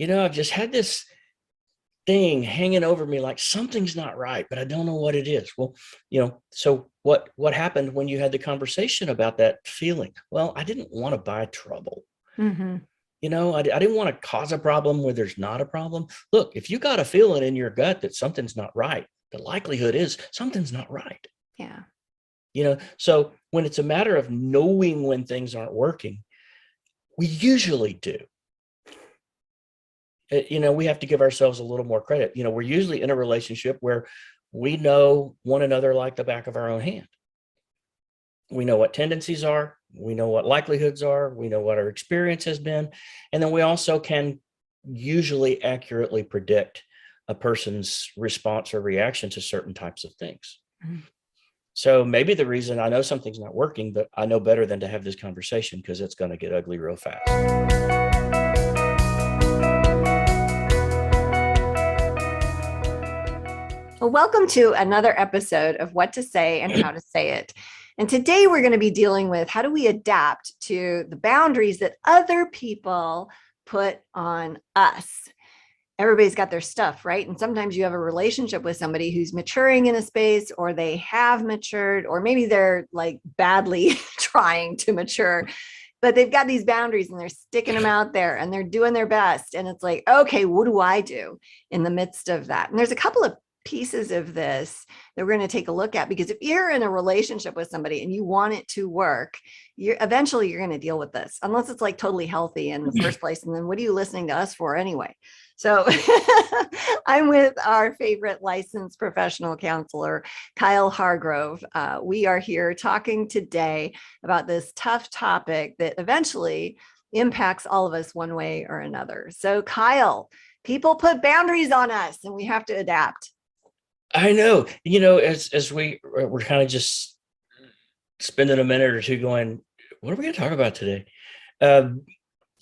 I've just had this thing hanging over me like something's not right, but I don't know what it is. Well, so what happened when you had the conversation about that feeling? Well, I didn't want to buy trouble. Mm-hmm. I didn't want to cause a problem where there's not a problem. Look, if you got a feeling in your gut that something's not right, the likelihood is something's not right. Yeah. So when it's a matter of knowing when things aren't working, we usually do. We have to give ourselves a little more credit. We're usually in a relationship where we know one another like the back of our own hand. We know what tendencies are. We know what likelihoods are. We know what our experience has been. And then we also can usually accurately predict a person's response or reaction to certain types of things. Mm-hmm. So maybe the reason I know something's not working, but I know better than to have this conversation because it's going to get ugly real fast. Well, welcome to another episode of What to Say and How to Say It. And today we're going to be dealing with how do we adapt to the boundaries that other people put on us. Everybody's got their stuff, right? And sometimes you have a relationship with somebody who's maturing in a space, or they have matured, or maybe they're like badly trying to mature, but they've got these boundaries and they're sticking them out there and they're doing their best. And it's like, okay, what do I do in the midst of that? And there's a couple of pieces of this that we're going to take a look at, because if you're in a relationship with somebody and you want it to work, you're going to deal with this, unless it's like totally healthy in the first place. And then what are you listening to us for anyway? So I'm with our favorite licensed professional counselor, Kyle Hargrove. We are here talking today about this tough topic that eventually impacts all of us one way or another. So Kyle, people put boundaries on us and we have to adapt. I know, as we're kind of just spending a minute or two going, what are we going to talk about today?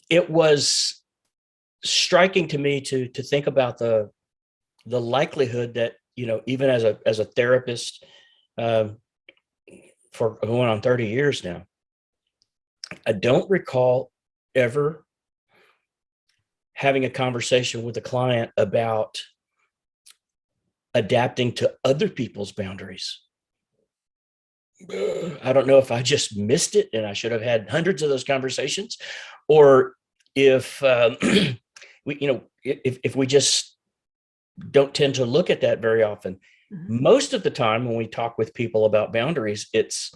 It was striking to me to think about the likelihood that, even as a therapist, for going on 30 years now, I don't recall ever having a conversation with a client about adapting to other people's boundaries. I don't know if I just missed it and I should have had hundreds of those conversations, or if if we just don't tend to look at that very often. Mm-hmm. Most of the time when we talk with people about boundaries, it's,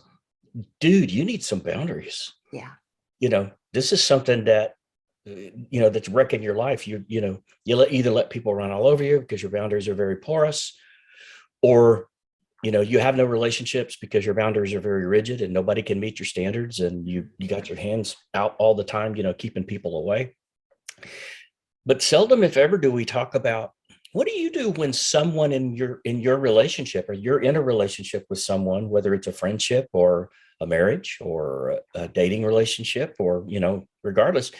dude, you need some boundaries. Yeah. This is something that that's wrecking your life. You either let people run all over you because your boundaries are very porous, or you have no relationships because your boundaries are very rigid and nobody can meet your standards, and you got your hands out all the time, keeping people away. But seldom, if ever, do we talk about, what do you do when someone in your relationship, or you're in a relationship with someone, whether it's a friendship or a marriage or a dating relationship, or regardless,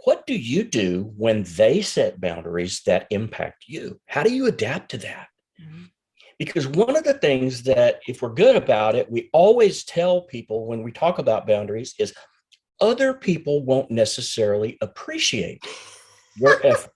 what do you do when they set boundaries that impact you? How do you adapt to that? Mm-hmm. Because one of the things that, if we're good about it, we always tell people when we talk about boundaries is other people won't necessarily appreciate your effort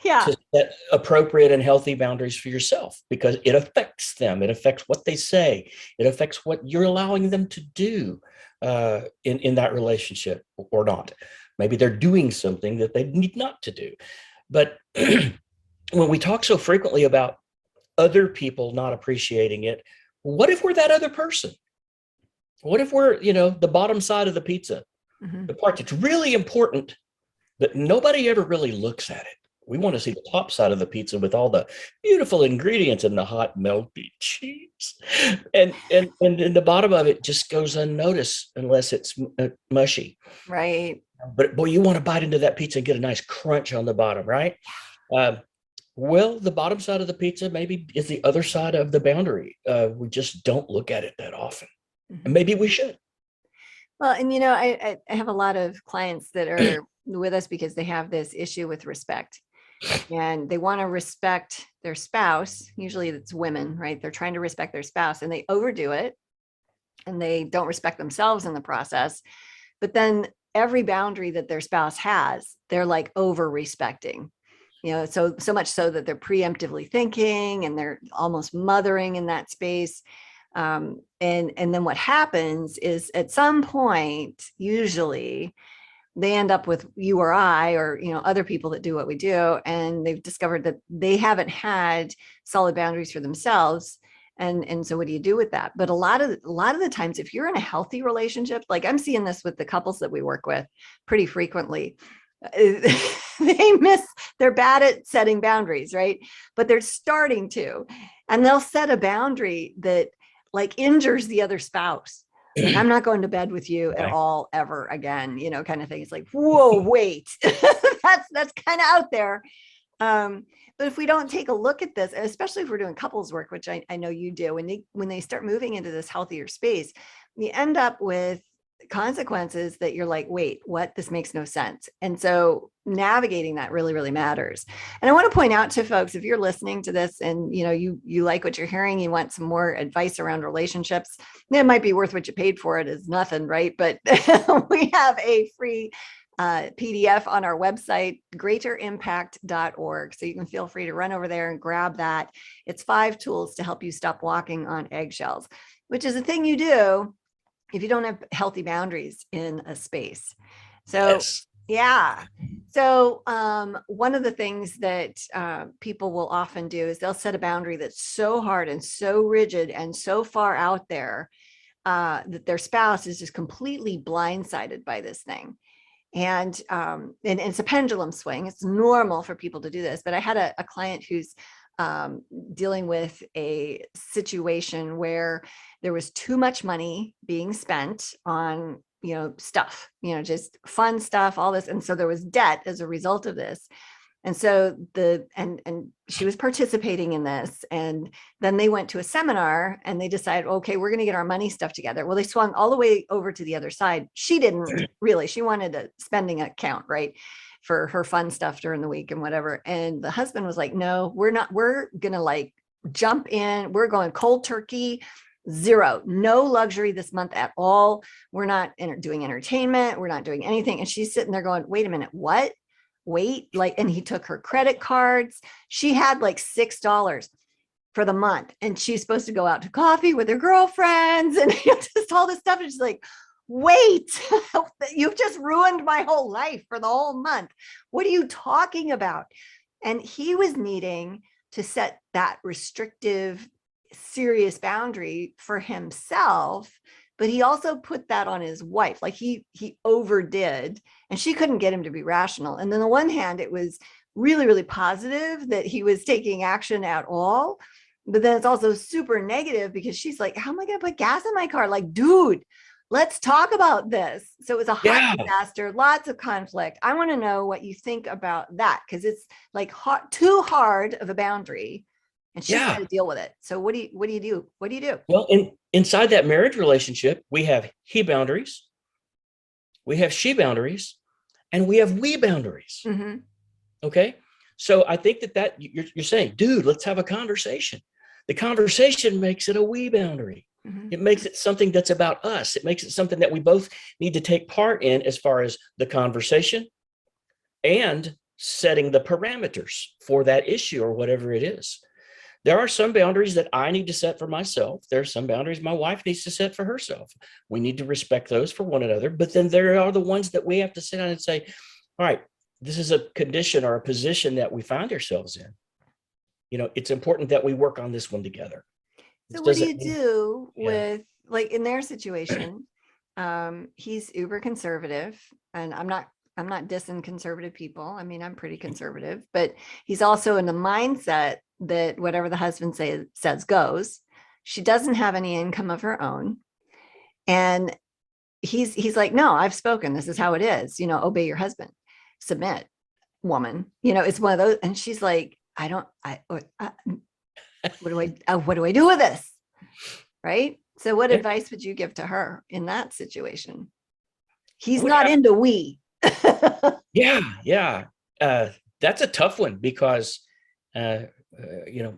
to set appropriate and healthy boundaries for yourself, because it affects them. It affects what they say. It affects what you're allowing them to do in that relationship or not. Maybe they're doing something that they need not to do. But when we talk so frequently about other people not appreciating it, what if we're that other person? What if we're, the bottom side of the pizza, mm-hmm. the part that's really important, but nobody ever really looks at it? We want to see the top side of the pizza with all the beautiful ingredients and the hot melty cheese. And the bottom of it just goes unnoticed unless it's mushy. Right. But boy, you want to bite into that pizza and get a nice crunch on the bottom, right? Well, the bottom side of the pizza maybe is the other side of the boundary. We just don't look at it that often. Mm-hmm. And maybe we should. Well, and I have a lot of clients that are with us because they have this issue with respect. And they want to respect their spouse. Usually it's women, right? They're trying to respect their spouse and they overdo it and they don't respect themselves in the process. But then every boundary that their spouse has, they're like over respecting, so much so that they're preemptively thinking and they're almost mothering in that space. And then what happens is at some point, usually they end up with you or I, or other people that do what we do, and they've discovered that they haven't had solid boundaries for themselves. And so what do you do with that? But a lot of the times, if you're in a healthy relationship, like I'm seeing this with the couples that we work with pretty frequently, they're bad at setting boundaries, right? But they're starting to, and they'll set a boundary that like injures the other spouse. Like, I'm not going to bed with you at all ever again, kind of thing. It's like, whoa, wait. that's kind of out there. But if we don't take a look at this, especially if we're doing couples work, which I know you do, when they start moving into this healthier space, you end up with consequences that you're like, wait, what? This makes no sense. And so navigating that really, really matters. And I want to point out to folks, if you're listening to this and you like what you're hearing, you want some more advice around relationships, it might be worth what you paid for it. Is nothing, right? But we have a free PDF on our website, greaterimpact.org. So you can feel free to run over there and grab that. It's 5 tools to help you stop walking on eggshells, which is a thing you do if you don't have healthy boundaries in a space. So, yes. Yeah. So one of the things that people will often do is they'll set a boundary that's so hard and so rigid and so far out there that their spouse is just completely blindsided by this thing. And it's a pendulum swing. It's normal for people to do this. But I had a client who's dealing with a situation where there was too much money being spent on, stuff, just fun stuff, all this. And so there was debt as a result of this. And so and she was participating in this. And then they went to a seminar and they decided, okay, we're going to get our money stuff together. Well, they swung all the way over to the other side. She didn't really, she wanted a spending account, right, for her fun stuff during the week and whatever. And the husband was like, no, we're going to like jump in. We're going cold turkey, zero, no luxury this month at all. We're not doing entertainment. We're not doing anything. And she's sitting there going, wait a minute, what? Wait, and he took her credit cards. She had like $6 for the month, and she's supposed to go out to coffee with her girlfriends and just all this stuff. And she's like, wait, you've just ruined my whole life for the whole month. What are you talking about? And he was needing to set that restrictive, serious boundary for himself, but he also put that on his wife. Like he overdid, and she couldn't get him to be rational. And then on the one hand, it was really, really positive that he was taking action at all. But then it's also super negative because she's like, how am I going to put gas in my car? Like, dude, let's talk about this. So it was a hot disaster, lots of conflict. I want to know what you think about that, because it's like too hard of a boundary. And she's got to deal with it. So what do you do? What do you do? Well, inside that marriage relationship, we have he boundaries, we have she boundaries, and we have we boundaries. Mm-hmm. Okay. So I think that you're saying, dude, let's have a conversation. The conversation makes it a we boundary. Mm-hmm. It makes it something that's about us. It makes it something that we both need to take part in as far as the conversation and setting the parameters for that issue or whatever it is. There are some boundaries that I need to set for myself. There are some boundaries my wife needs to set for herself. We need to respect those for one another. But then there are the ones that we have to sit down and say, all right, this is a condition or a position that we find ourselves in. It's important that we work on this one together. So what do you do with, like, in their situation? He's uber conservative, and I'm not dissing conservative people. I mean, I'm pretty conservative, but he's also in the mindset that whatever the husband says goes. She doesn't have any income of her own. And he's like, no, I've spoken. This is how it is. Obey your husband, submit, woman. It's one of those. And she's like, what do I do with this? Right. So what advice would you give to her in that situation? He's not into we. Yeah. That's a tough one because,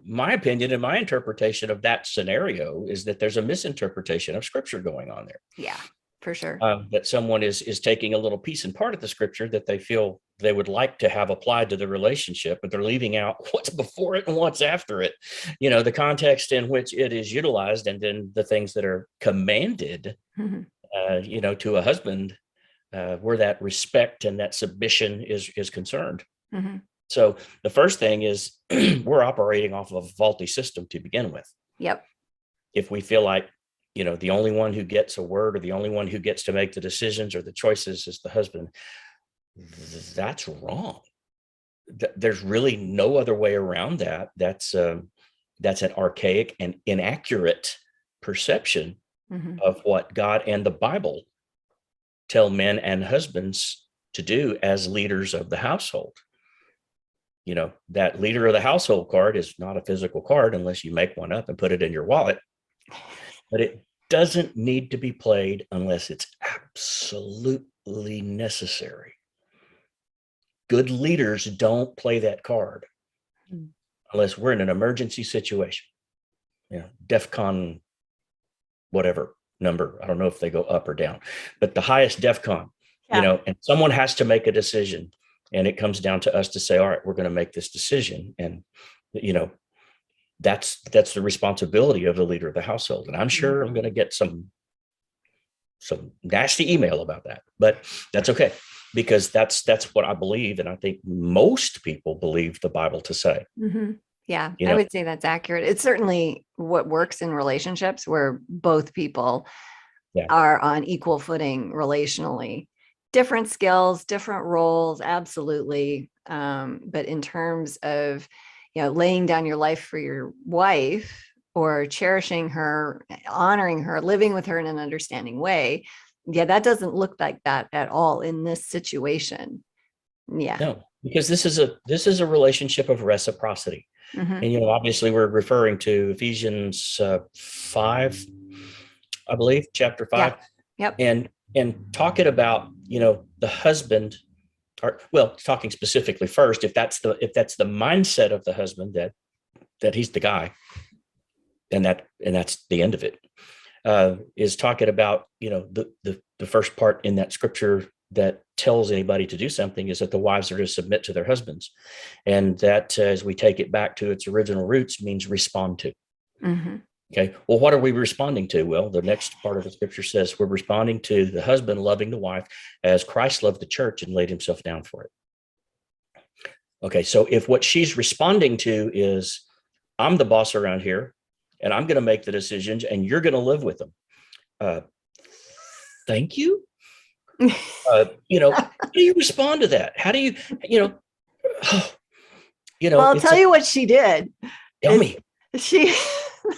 my opinion and my interpretation of that scenario is that there's a misinterpretation of scripture going on there. Yeah. For sure. That someone is taking a little piece and part of the scripture that they feel they would like to have applied to the relationship, but they're leaving out what's before it and what's after it. The context in which it is utilized, and then the things that are commanded, Mhm. To a husband, where that respect and that submission is concerned. Mhm. So the first thing is we're operating off of a faulty system to begin with. Yep. If we feel like, the only one who gets a word or the only one who gets to make the decisions or the choices is the husband, that's wrong. There's really no other way around that. That's an archaic and inaccurate perception Mhm. of what God and the Bible tell men and husbands to do as leaders of the household. That leader of the household card is not a physical card unless you make one up and put it in your wallet, but it doesn't need to be played unless it's absolutely necessary. Good leaders don't play that card unless we're in an emergency situation. DEFCON, whatever number. I don't know if they go up or down, but the highest DEFCON, Yeah. and someone has to make a decision, and it comes down to us to say, all right, we're going to make this decision. And, that's the responsibility of the leader of the household. And I'm sure I'm going to get some nasty email about that, but that's okay, because that's what I believe. And I think most people believe the Bible to say. Mm-hmm. Yeah, You I know, would say that's accurate. It's certainly what works in relationships where both people yeah, are on equal footing relationally. Different skills, different roles, absolutely. But in terms of, laying down your life for your wife or cherishing her, honoring her, living with her in an understanding way, yeah, that doesn't look like that at all in this situation. Yeah. no, because this is a relationship of reciprocity. Mm-hmm. And obviously we're referring to Ephesians 5, I believe, chapter Yeah. 5, Yep. and talking about the husband, or well, talking specifically first, if that's the mindset of the husband, that he's the guy, and that's the end of it. Is talking about the first part in that scripture that tells anybody to do something is that the wives are to submit to their husbands, and that, as we take it back to its original roots, means respond to. Mm-hmm. Okay, well, what are we responding to? Well, the next part of the scripture says we're responding to the husband loving the wife as Christ loved the church and laid himself down for it. Okay, so if what she's responding to is, I'm the boss around here and I'm going to make the decisions and you're going to live with them, uh, thank you. How do you respond to that? How do you, you know, Well, I'll it's tell you what she did. tell Is me. she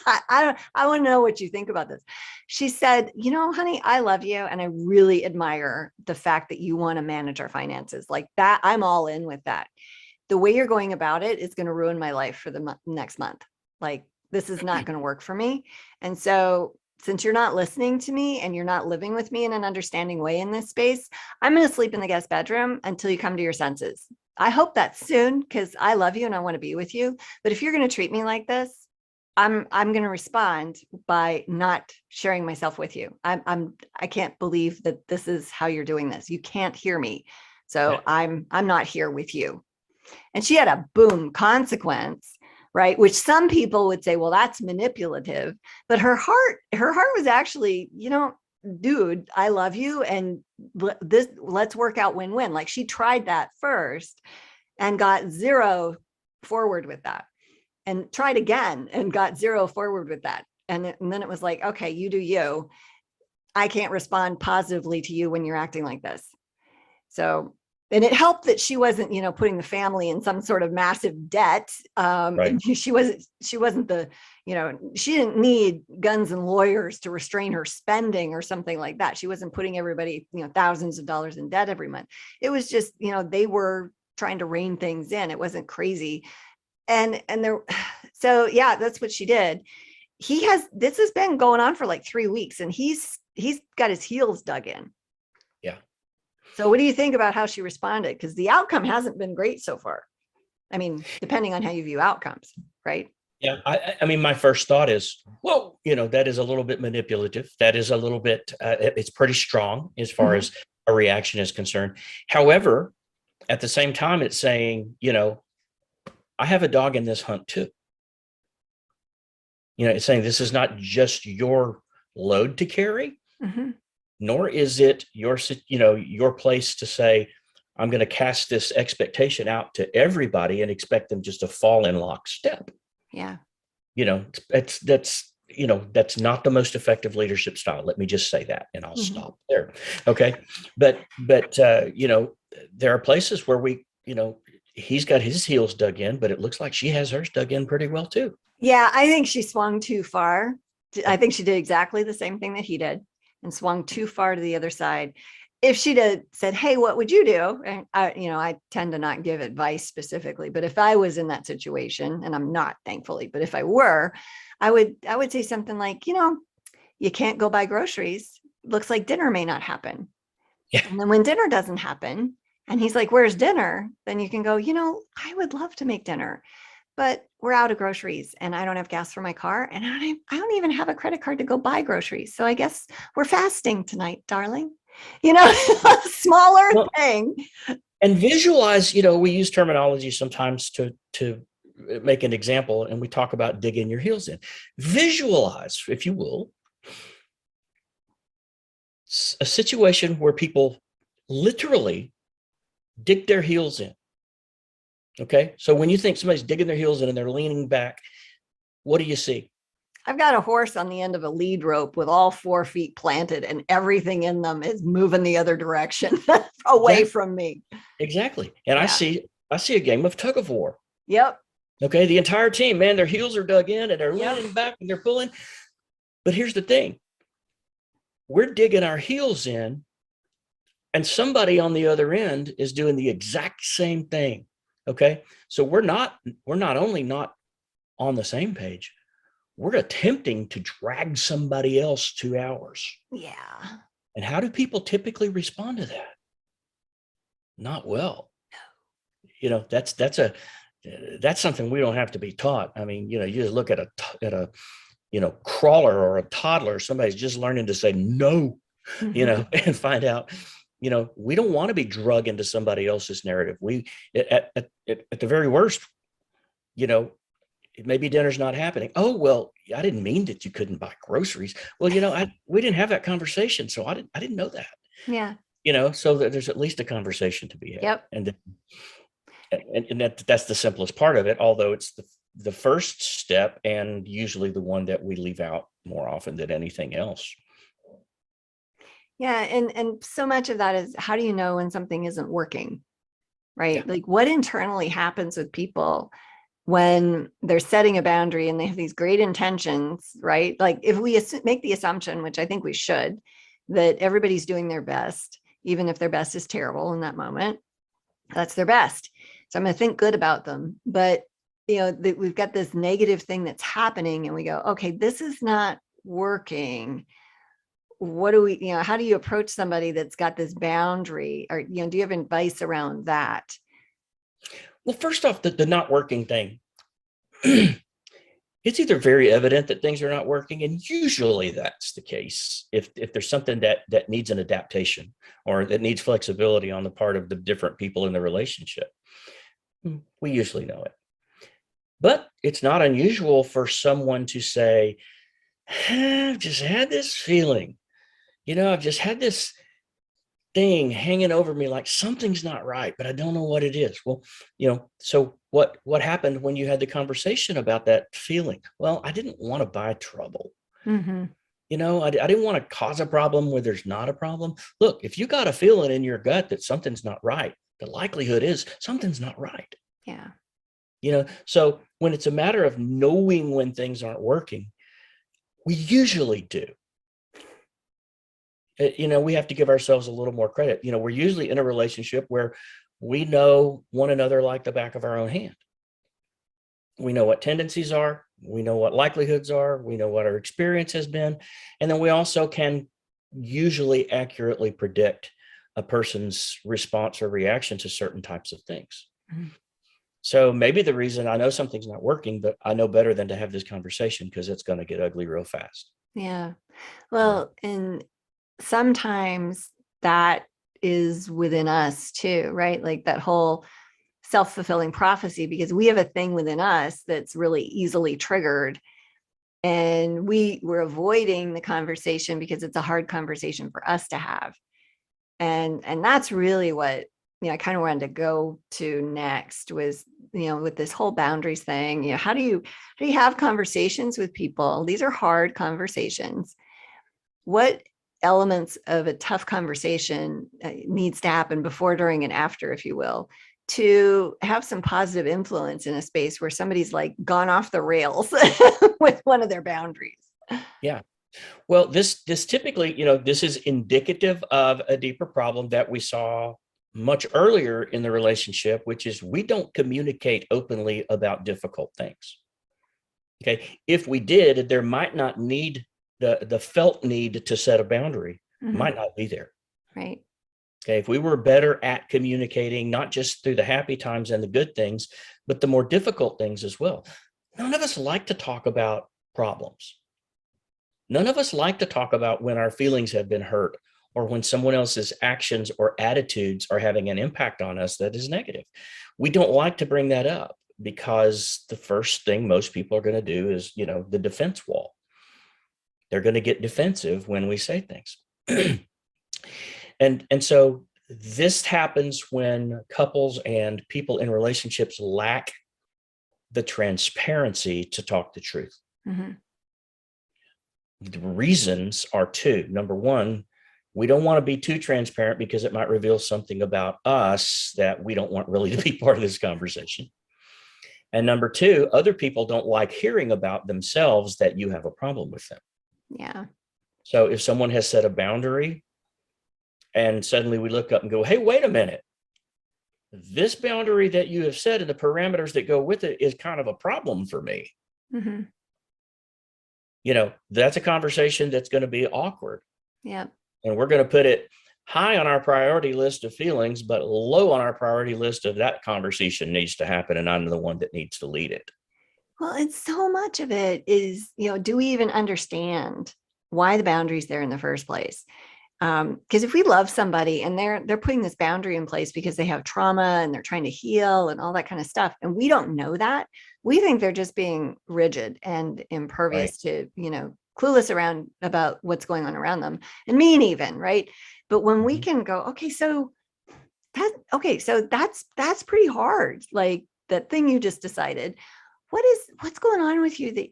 I want to know what you think about this. She said, honey, I love you and I really admire the fact that you want to manage our finances like that. I'm all in with that. The way you're going about it is going to ruin my life for the next month. Like, this is not going to work for me. And so, since you're not listening to me and you're not living with me in an understanding way in this space, I'm going to sleep in the guest bedroom until you come to your senses. I hope that's soon, because I love you and I want to be with you. But if you're going to treat me like this, I'm going to respond by not sharing myself with you. I can't believe that this is how you're doing this. You can't hear me. So Yeah. I'm not here with you. And she had a boom consequence, right? Which some people would say, well, that's manipulative. But her heart was actually, dude, I love you. And let's work out win-win. Like, she tried that first and got zero forward with that, and tried again and got zero forward with that. And then it was like, okay, you do you. I can't respond positively to you when you're acting like this. So, and it helped that she wasn't, putting the family in some sort of massive debt. Right. She wasn't the, she didn't need guns and lawyers to restrain her spending or something like that. She wasn't putting everybody, thousands of dollars in debt every month. It was just, they were trying to rein things in. It wasn't crazy. And there, so yeah, that's what she did. This has been going on for like 3 weeks, and he's got his heels dug in. Yeah. So what do you think about how she responded? Because the outcome hasn't been great so far. I mean, depending on how you view outcomes, right? Yeah, I mean, my first thought is, whoa, that is a little bit manipulative. That is a little bit, it's pretty strong as far Mhm. as a reaction is concerned. However, at the same time, it's saying, I have a dog in this hunt too. It's saying this is not just your load to carry, Mhm. nor is it your place to say, I'm going to cast this expectation out to everybody and expect them just to fall in lockstep. Yeah. That's not the most effective leadership style. Let me just say that, and I'll Mhm. stop there. Okay. But there are places where he's got his heels dug in, but it looks like she has hers dug in pretty well too. Yeah, I think she swung too far. I think she did exactly the same thing that he did and swung too far to the other side. If she'd have said, "Hey, what would you do?" And I tend to not give advice specifically, but if I was in that situation, and I'm not, thankfully, but if I were, I would say something like, you can't go buy groceries. Looks like dinner may not happen. Yeah. And then when dinner doesn't happen, and he's like, "Where's dinner?" Then you can go, I would love to make dinner, but we're out of groceries and I don't have gas for my car and I don't even have a credit card to go buy groceries. So I guess we're fasting tonight, darling. Smaller Well, thing. and visualize, we use terminology sometimes to make an example, and we talk about digging your heels in. Visualize, if you will, a situation where people literally dig their heels in. Okay. So when you think somebody's digging their heels in and they're leaning back, what do you see? I've got a horse on the end of a lead rope with all 4 feet planted and everything in them is moving the other direction away from me. Exactly. And Yeah. I see a game of tug of war. Yep. Okay. The entire team, man, their heels are dug in and they're Yep. leaning back and they're pulling. But here's the thing. We're digging our heels in, and somebody on the other end is doing the exact same thing. Okay. So we're not only not on the same page, we're attempting to drag somebody else to ours. Yeah. And how do people typically respond to that? Not well. That's something we don't have to be taught. I mean, you just look at a crawler or a toddler, somebody's just learning to say no, Mhm. and find out, we don't want to be drug into somebody else's narrative. We, at the very worst, you know, maybe dinner's not happening. Oh, well, I didn't mean that you couldn't buy groceries. Well, we didn't have that conversation. So I didn't know that, Yeah. so that there's at least a conversation to be had. Yep. And that's the simplest part of it, although it's the first step and usually the one that we leave out more often than anything else. Yeah. And so much of that is, how do you know when something isn't working? Right? Yeah. Like, what internally happens with people when they're setting a boundary and they have these great intentions, right? Like, if we make the assumption, which I think we should, that everybody's doing their best, even if their best is terrible in that moment, that's their best. So I'm going to think good about them. But, we've got this negative thing that's happening and we go, okay, this is not working. What do we, how do you approach somebody that's got this boundary? Or, do you have advice around that? Well, first off, the not working thing, it's either very evident that things are not working, and usually that's the case. If there's something that needs an adaptation or that needs flexibility on the part of the different people in the relationship, we usually know it. But it's not unusual for someone to say, I've just had this feeling, I've just had this thing hanging over me, like something's not right, but I don't know what it is. Well, so what happened when you had the conversation about that feeling? Well, I didn't want to buy trouble. Mm-hmm. I didn't want to cause a problem where there's not a problem. Look, if you got a feeling in your gut that something's not right, the likelihood is something's not right. Yeah. So when it's a matter of knowing when things aren't working, we usually do. We have to give ourselves a little more credit. We're usually in a relationship where we know one another like the back of our own hand. We know what tendencies are. We know what likelihoods are. We know what our experience has been. And then we also can usually accurately predict a person's response or reaction to certain types of things. Mhm. So maybe the reason I know something's not working, but I know better than to have this conversation because it's going to get ugly real fast. Yeah. Yeah. Well, and sometimes that is within us too, right? Like that whole self-fulfilling prophecy, because we have a thing within us that's really easily triggered, and we're avoiding the conversation because it's a hard conversation for us to have. And that's really what, I kind of wanted to go to next was, with this whole boundaries thing. How do you have conversations with people? These are hard conversations. What elements of a tough conversation needs to happen before, during, and after, if you will, to have some positive influence in a space where somebody's like gone off the rails with one of their boundaries? Yeah. Well, this typically, this is indicative of a deeper problem that we saw much earlier in the relationship, which is we don't communicate openly about difficult things. Okay. If we did, there might not need the felt need to set a boundary Mhm. might not be there. Right. Okay. If we were better at communicating, not just through the happy times and the good things, but the more difficult things as well. None of us like to talk about problems. None of us like to talk about when our feelings have been hurt or when someone else's actions or attitudes are having an impact on us that is negative. We don't like to bring that up because the first thing most people are going to do is, the defense wall. They're going to get defensive when we say things. And so this happens when couples and people in relationships lack the transparency to talk the truth. Mm-hmm. The reasons are two. Number one, we don't want to be too transparent because it might reveal something about us that we don't want really to be part of this conversation. And number two, other people don't like hearing about themselves that you have a problem with them. Yeah. So if someone has set a boundary and suddenly we look up and go, hey, wait a minute, this boundary that you have set and the parameters that go with it is kind of a problem for me. Mm-hmm. That's a conversation that's going to be awkward. Yeah. And we're going to put it high on our priority list of feelings, but low on our priority list of that conversation needs to happen. And I'm the one that needs to lead it. Well, and so much of it is, do we even understand why the boundary's there in the first place? Because if we love somebody and they're putting this boundary in place because they have trauma and they're trying to heal and all that kind of stuff, and we don't know that, we think they're just being rigid and Right. impervious to, clueless around about what's going on around them, and mean even, right? But when we Mhm. can go, so that's pretty hard. Like that thing you just decided, what's going on with you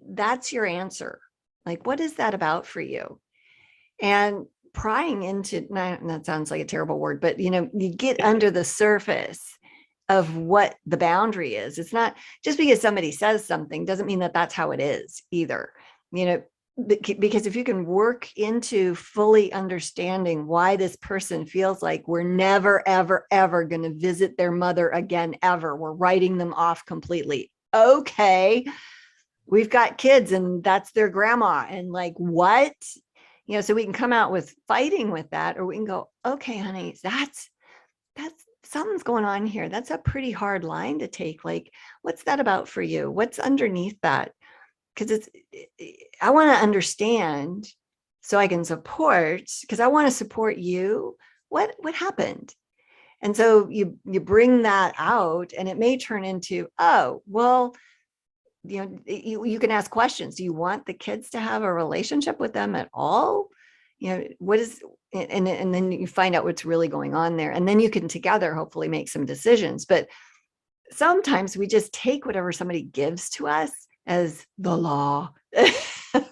that's your answer? Like, what is that about for you? And prying into, that sounds like a terrible word, but you get under the surface of what the boundary is. It's not just because somebody says something doesn't mean that that's how it is either. you know because if you can work into fully understanding why this person feels like we're never ever ever going to visit their mother again ever, we're writing them off completely. Okay, we've got kids and that's their grandma, and like, what? So we can come out with fighting with that, or we can go, okay, honey, that's something's going on here. That's a pretty hard line to take. Like, what's that about for you? What's underneath that? Because I want to understand so I can support, because I want to support you. What happened? And so you bring that out, and it may turn into, oh, well, you can ask questions. Do you want the kids to have a relationship with them at all? What is, and then you find out what's really going on there, and then you can together hopefully make some decisions. But sometimes we just take whatever somebody gives to us as the law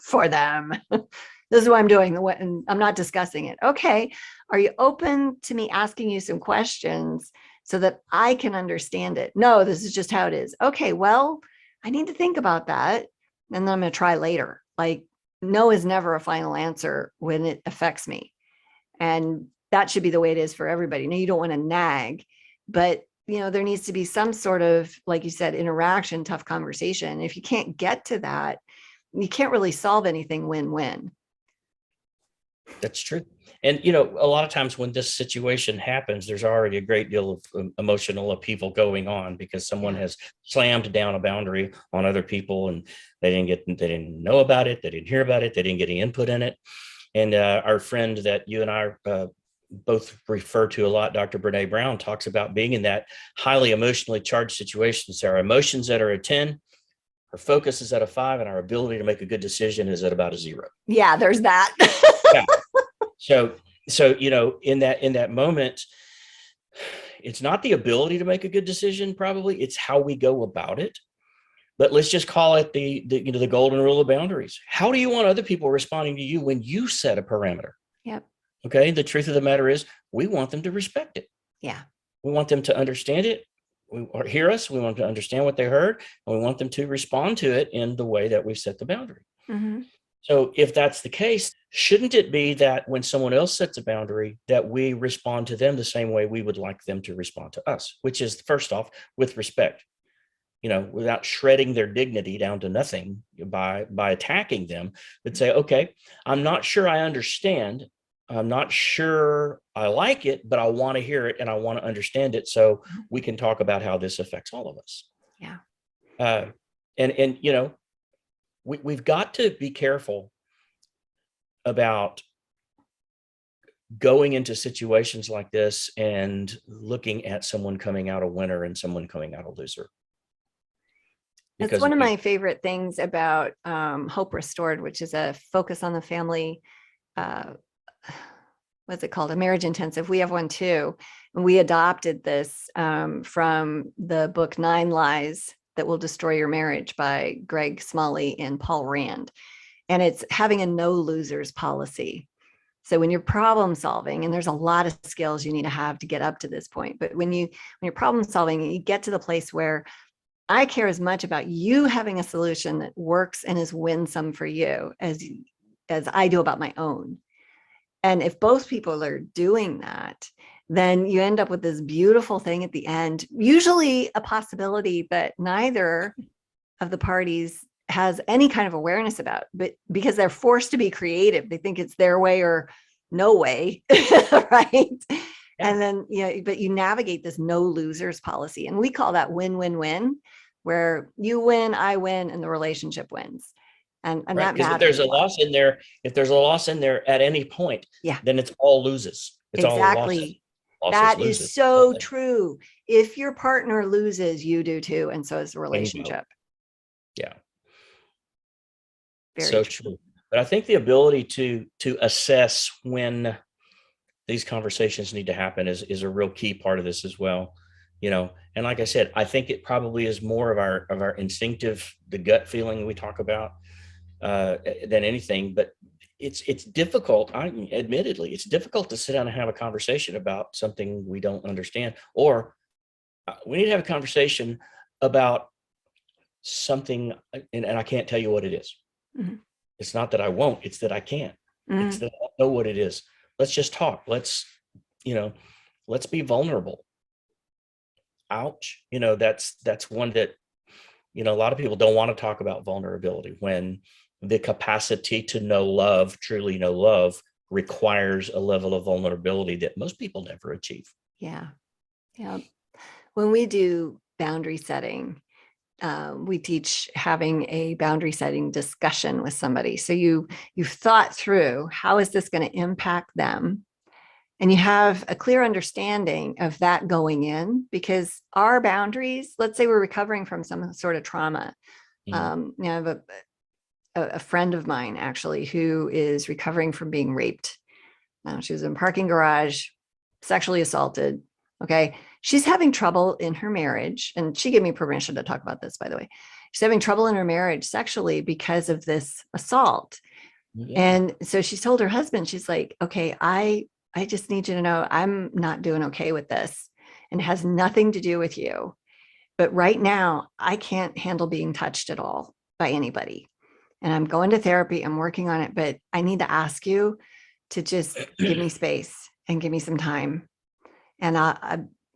for them. This is what I'm doing, and I'm not discussing it. Okay, are you open to me asking you some questions so that I can understand it? No, this is just how it is. Okay, well, I need to think about that, and then I'm going to try later. Like, no is never a final answer when it affects me. And that should be the way it is for everybody. Now, you don't want to nag, but there needs to be some sort of, like you said, interaction, tough conversation. If you can't get to that, you can't really solve anything win-win. That's true. And, you know, a lot of times when this situation happens, there's already a great deal of emotional upheaval going on because someone Yeah. has slammed down a boundary on other people and they didn't know about it. They didn't hear about it. They didn't get any input in it. And our friend that you and I both refer to a lot, Dr. Brene Brown, talks about being in that highly emotionally charged situation. So our emotions that are a 10, our focus is at a 5, and our ability to make a good decision is at about a 0. Yeah, there's that. Yeah. So, so, you know, in that moment, it's not the ability to make a good decision, probably, it's how we go about it. But let's just call it the you know, the golden rule of boundaries. How do you want other people responding to you when you set a parameter? Yep. Okay. The truth of the matter is we want them to respect it. Yeah. We want them to understand it. Or hear us. We want them to understand what they heard, and we want them to respond to it in the way that we've set the boundary. Mm-hmm. So if that's the case, shouldn't it be that when someone else sets a boundary, that we respond to them the same way we would like them to respond to us, which is first off with respect, you know, without shredding their dignity down to nothing by attacking them, but say, okay, I'm not sure I understand. I'm not sure I like it, but I want to hear it and I want to understand it so we can talk about how this affects all of us. Yeah. Uh, and you know, we've got to be careful about going into situations like this and looking at someone coming out a winner and someone coming out a loser. It's Because one of my favorite things about Hope Restored, which is a focus on the family. Uh, what's it called? A marriage intensive. We have one too. And we adopted this from the book 9 Lies That Will Destroy Your Marriage by Greg Smalley and Paul Rand. And it's having a no losers policy. So when you're problem solving, and there's a lot of skills you need to have to get up to this point, but when you're problem solving, you get to the place where I care as much about you having a solution that works and is winsome for you as I do about my own. And if both people are doing that, then you end up with this beautiful thing at the end, usually a possibility, but neither of the parties has any kind of awareness about, but because they're forced to be creative, they think it's their way or no way, right? Yeah. And then, you know, but you navigate this no losers policy. And we call that win-win-win, where you win, I win, and the relationship wins. And right, that because if matters there's a a lot. loss in there, if there's a loss in there at any point, Yeah, then it's all loses. It's all losses, exactly. That loses. is so true. If your partner loses, you do too. And so is the Bingo. relationship. Yeah. Very So true. true. But I think the ability to assess when these conversations need to happen is a real key part of this as well. You know, and like I said, I think it probably is more of our instinctive, the gut feeling we talk about than anything. But it's difficult. I admittedly, it's difficult to sit down and have a conversation about something we don't understand, or we need to have a conversation about something, and I can't tell you what it is. Mm-hmm. It's not that I won't, it's that I can't. Mm-hmm. It's that I don't know what it is. Let's just talk. Let's, you know, let's be vulnerable. Ouch. You know, that's one that, you know, a lot of people don't want to talk about vulnerability when the capacity to know love, truly know love, requires a level of vulnerability that most people never achieve. Yeah. Yeah. When we do boundary setting, we teach having a boundary setting discussion with somebody. So you've thought through, how is this going to impact them? And you have a clear understanding of that going in, because our boundaries, let's say we're recovering from some sort of trauma. You know, I have a friend of mine actually who is recovering from being raped. She was in a parking garage, sexually assaulted. Okay. She's having trouble in her marriage. And she gave me permission to talk about this, by the way. She's having trouble in her marriage sexually because of this assault. Yeah. And so she told her husband, she's like, okay, I just need you to know I'm not doing okay with this, and it has nothing to do with you. But right now, I can't handle being touched at all by anybody. And I'm going to therapy. I'm working on it, but I need to ask you to just give me space and give me some time. And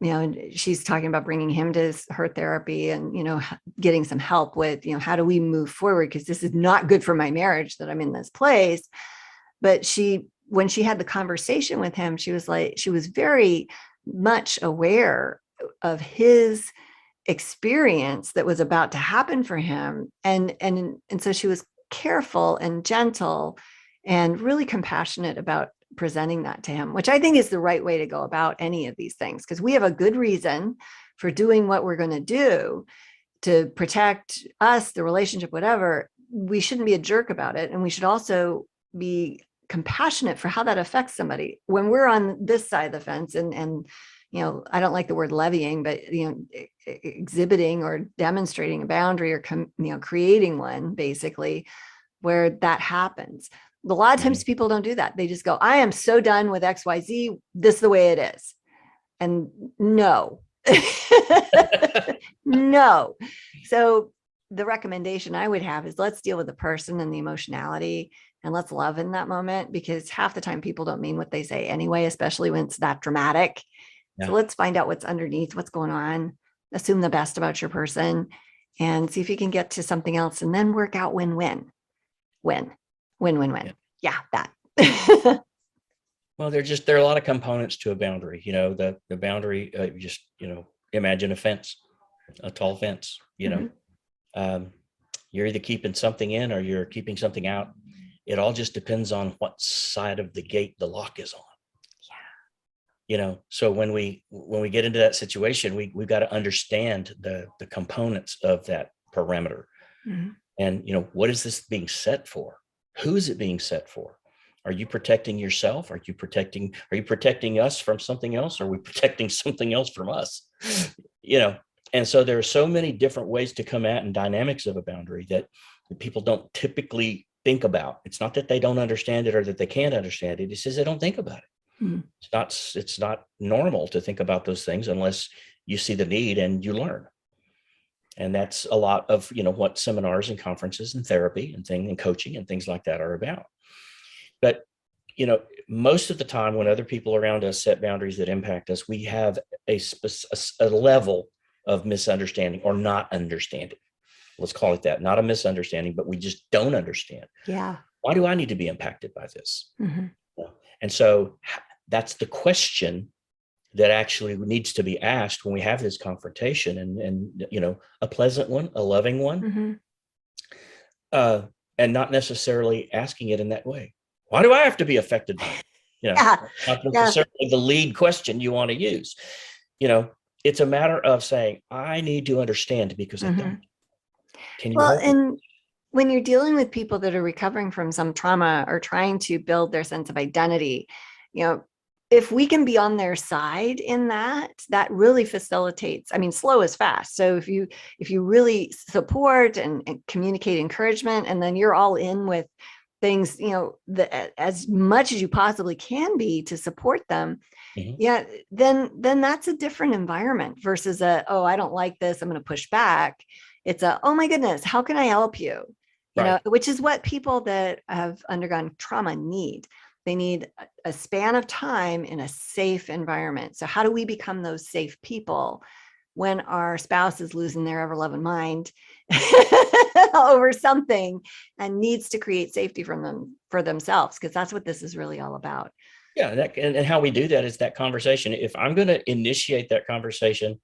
you know, she's talking about bringing him to her therapy and, you know, getting some help with, you know, how do we move forward? Because this is not good for my marriage that I'm in this place. But she when she had the conversation with him, she was very much aware of his experience that was about to happen for him. And so she was careful and gentle and really compassionate about presenting that to him, which I think is the right way to go about any of these things, because we have a good reason for doing what we're going to do to protect us, the relationship, whatever. We shouldn't be a jerk about it. And we should also be compassionate for how that affects somebody when we're on this side of the fence. And I don't like the word levying, but exhibiting or demonstrating a boundary or creating one, basically, where that happens. A lot of times people don't do that. They just go, I am so done with XYZ. This is the way it is. And no, no. So the recommendation I would have is let's deal with the person and the emotionality, and let's love in that moment, because half the time people don't mean what they say anyway, especially when it's that dramatic. Yeah. So let's find out what's underneath, what's going on, assume the best about your person, and see if you can get to something else, and then work out win-win. Win-win-win. Yeah, that. Well, there are a lot of components to a boundary. The boundary, imagine a fence, a tall fence, you're either keeping something in or you're keeping something out. It all just depends on what side of the gate the lock is on. Yeah. So when we get into that situation, we've got to understand the components of that perimeter. Mm-hmm. And, what is this being set for? Who is it being set for? Are you protecting yourself? Are you protecting us from something else? Are we protecting something else from us? And so there are so many different ways to come at and dynamics of a boundary that people don't typically think about. It's not that they don't understand it or that they can't understand it. It's just they don't think about it. Mm-hmm. It's not normal to think about those things unless you see the need and you learn. And that's a lot of, what seminars and conferences and therapy and coaching and things like that are about. But, most of the time when other people around us set boundaries that impact us, we have a level of misunderstanding or not understanding. Let's call it that. Not a misunderstanding, but we just don't understand. Yeah. Why do I need to be impacted by this? Mm-hmm. And so that's the question that actually needs to be asked when we have this confrontation, and a pleasant one, a loving one, mm-hmm. And not necessarily asking it in that way. Why do I have to be affected by it? Not necessarily the lead question you want to use. It's a matter of saying, I need to understand because I don't. Can you hold and when you're dealing with people that are recovering from some trauma or trying to build their sense of identity, if we can be on their side in that really facilitates. Slow is fast. So if you really support and communicate encouragement, and then you're all in with things, as much as you possibly can be to support them, mm-hmm. then that's a different environment versus I don't like this, I'm going to push back. It's oh my goodness, how can I help you? Which is what people that have undergone trauma need. They need a span of time in a safe environment. So how do we become those safe people when our spouse is losing their ever-loving mind over something and needs to create safety for themselves? Because that's what this is really all about. Yeah, and how we do that is that conversation. If I'm going to initiate that conversation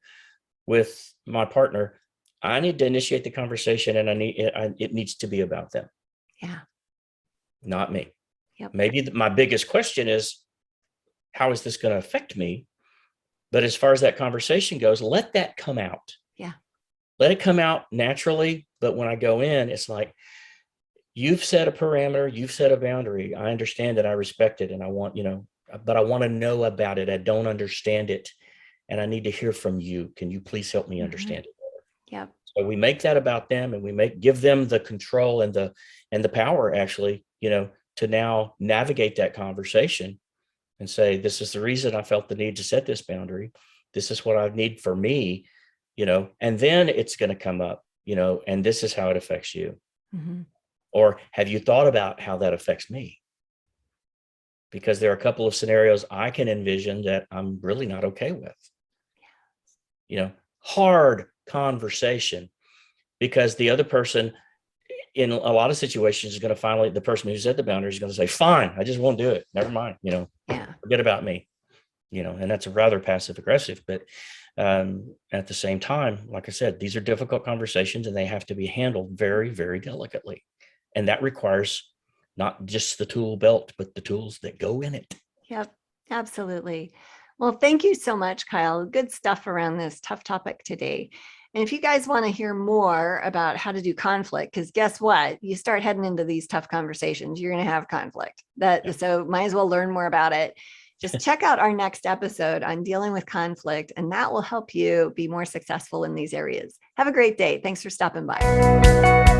with my partner, I need to initiate the conversation, and it needs to be about them. Yeah. Not me. Yep. Maybe my biggest question is, how is this going to affect me? But as far as that conversation goes, let that come out. Yeah. Let it come out naturally. But when I go in, it's like, you've set a parameter, you've set a boundary. I understand it. I respect it. And I want, but I want to know about it. I don't understand it. And I need to hear from you. Can you please help me mm-hmm. understand it better? Yeah. So we make that about them, and we give them the control and the power, actually, to now navigate that conversation and say, this is the reason I felt the need to set this boundary. This is what I need for me, and then it's going to come up, and this is how it affects you. Mm-hmm. Or have you thought about how that affects me? Because there are a couple of scenarios I can envision that I'm really not okay with. Hard conversation, because the other person, in a lot of situations is going to finally, the person who set the boundary is going to say, fine, I just won't do it. Never mind, Yeah. forget about me, and that's rather passive aggressive. But at the same time, like I said, these are difficult conversations and they have to be handled very, very delicately. And that requires not just the tool belt, but the tools that go in it. Yep, absolutely. Well, thank you so much, Kyle. Good stuff around this tough topic today. And if you guys want to hear more about how to do conflict, because guess what? You start heading into these tough conversations, you're going to have conflict. So might as well learn more about it. Just check out our next episode on dealing with conflict, and that will help you be more successful in these areas. Have a great day. Thanks for stopping by.